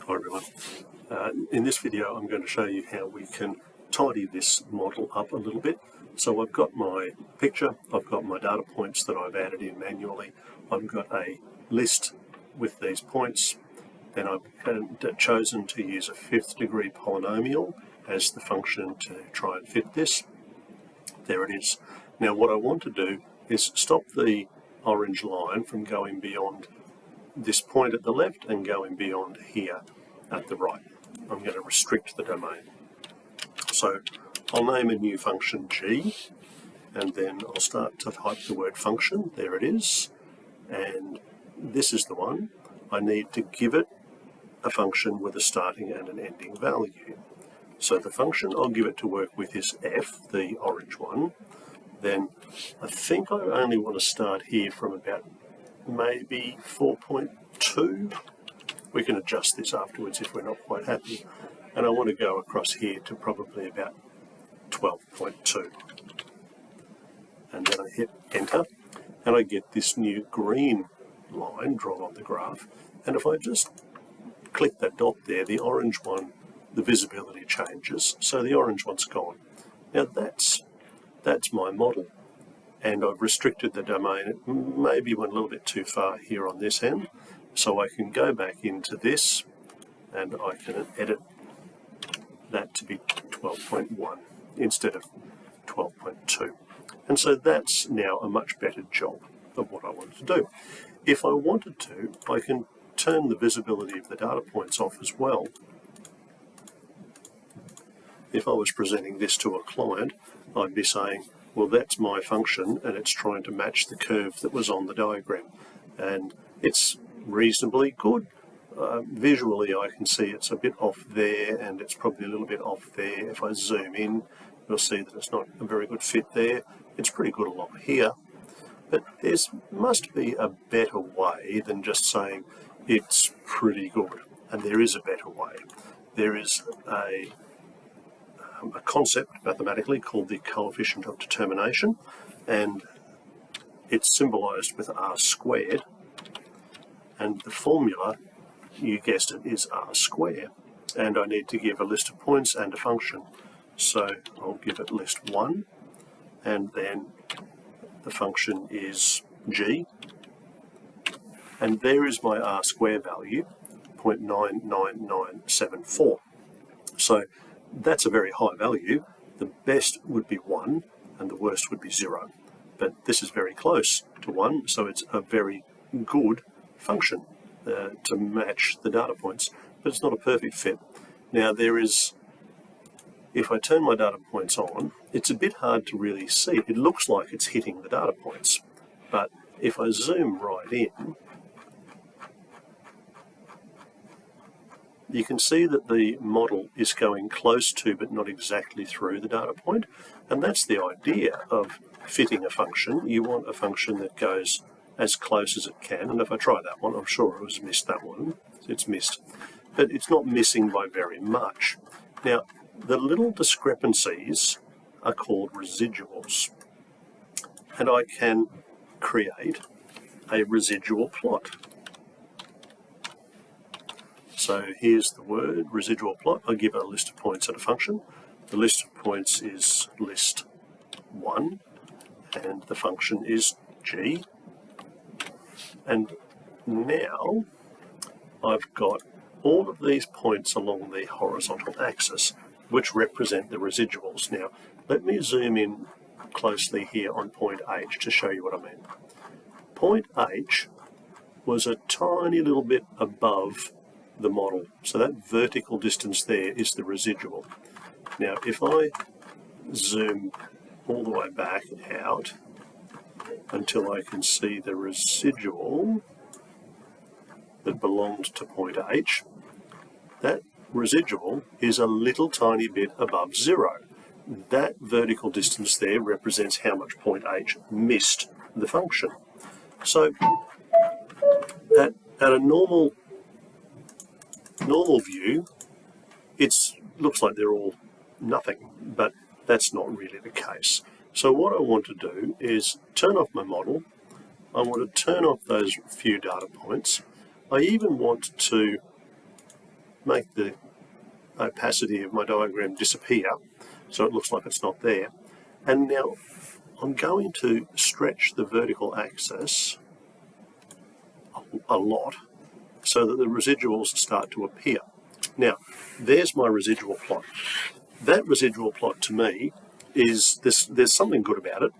Hi everyone. In this video I'm going to show you how we can tidy this model up a little bit. So I've got my picture, I've got my data points that I've added in manually, I've got a list with these points, then I've chosen to use a 5th degree polynomial as the function to try and fit this. There it is. Now what I want to do is stop the orange line from going beyond this point at the left and going beyond here at the right. I'm going to restrict the domain. So I'll name a new function g, and then I'll start to type the word function. There it is. And this is the one. I need to give it a function with a starting and an ending value. So the function I'll give it to work with is f, the orange one. Then I think I only want to start here from about maybe 4.2. We can adjust this afterwards if we're not quite happy. And I want to go across here to probably about 12.2. And then I hit enter, and I get this new green line drawn on the graph. And if I just click that dot there, the orange one, the visibility changes. So the orange one's gone. Now that's my model. And I've restricted the domain. It maybe went a little bit too far here on this end. So I can go back into this and I can edit that to be 12.1 instead of 12.2. And so that's now a much better job of what I wanted to do. If I wanted to, I can turn the visibility of the data points off as well. If I was presenting this to a client, I'd be saying, well, that's my function and it's trying to match the curve that was on the diagram. And it's reasonably good. Visually, I can see it's a bit off there and it's probably a little bit off there. If I zoom in, you'll see that it's not a very good fit there. It's pretty good along here. But there must be a better way than just saying it's pretty good. And there is a better way. There is a concept mathematically called the coefficient of determination, and it's symbolized with r squared, and the formula, you guessed it, is r squared, and I need to give a list of points and a function. So I'll give it list 1, and then the function is g, and there is my r squared value, 0.99974. So that's a very high value. The best would be 1 and the worst would be 0. But this is very close to 1, so it's a very good function to match the data points, but it's not a perfect fit. Now if I turn my data points on, it's a bit hard to really see. It looks like it's hitting the data points, but if I zoom right in, you can see that the model is going close to but not exactly through the data point, and that's the idea of fitting a function. You want a function that goes as close as it can, and if I try that one, I'm sure it was missed that one. It's missed, but it's not missing by very much. Now, the little discrepancies are called residuals, and I can create a residual plot. So here's the word, residual plot. I give it a list of points and a function. The list of points is list 1, and the function is g. And now I've got all of these points along the horizontal axis, which represent the residuals. Now, let me zoom in closely here on point H to show you what I mean. Point H was a tiny little bit above the model. So that vertical distance there is the residual. Now, if I zoom all the way back out until I can see the residual that belongs to point H, that residual is a little tiny bit above 0. That vertical distance there represents how much point H missed the function. So at a normal view, it looks like they're all nothing, but that's not really the case. So what I want to do is turn off my model. I want to turn off those few data points. I even want to make the opacity of my diagram disappear so it looks like it's not there. And now I'm going to stretch the vertical axis a lot so that the residuals start to appear. Now, there's my residual plot. That residual plot to me is, there's something good about it.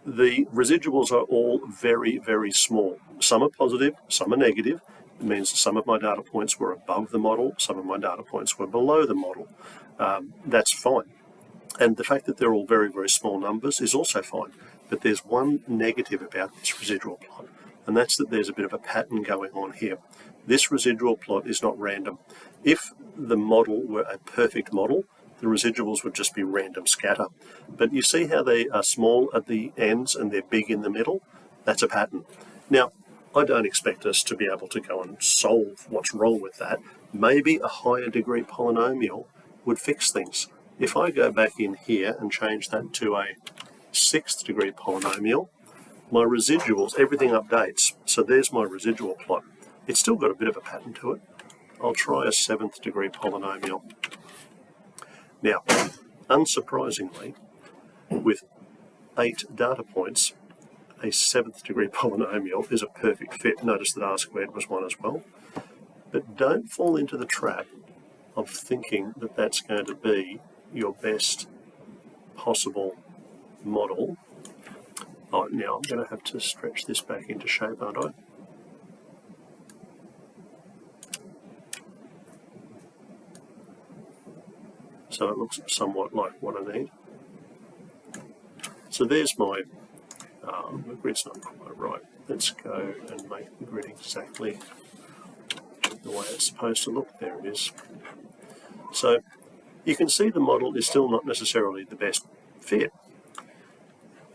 The residuals are all very, very small. Some are positive, some are negative. It means some of my data points were above the model, some of my data points were below the model. That's fine. And the fact that they're all very, very small numbers is also fine. But there's one negative about this residual plot, and that's that there's a bit of a pattern going on here. This residual plot is not random. If the model were a perfect model, the residuals would just be random scatter. But you see how they are small at the ends and they're big in the middle? That's a pattern. Now, I don't expect us to be able to go and solve what's wrong with that. Maybe a higher degree polynomial would fix things. If I go back in here and change that to a 6th degree polynomial, my residuals, everything updates. So there's my residual plot. It's still got a bit of a pattern to it. I'll try a 7th degree polynomial. Now, unsurprisingly, with 8 data points, a 7th degree polynomial is a perfect fit. Notice that r squared was 1 as well. But don't fall into the trap of thinking that that's going to be your best possible model. Oh, now I'm going to have to stretch this back into shape, aren't I? So it looks somewhat like what I need. So there's my, the grid's not quite right. Let's go and make the grid exactly the way it's supposed to look. There it is. So you can see the model is still not necessarily the best fit.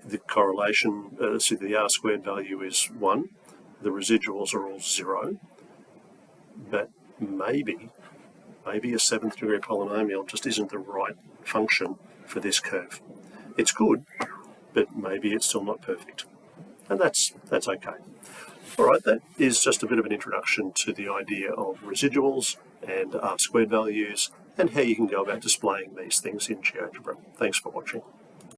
The correlation, see the r squared value is 1, the residuals are all 0, but maybe a 7th degree polynomial just isn't the right function for this curve. It's good, but maybe it's still not perfect. And that's okay. All right, that is just a bit of an introduction to the idea of residuals and r squared values and how you can go about displaying these things in GeoGebra. Thanks for watching.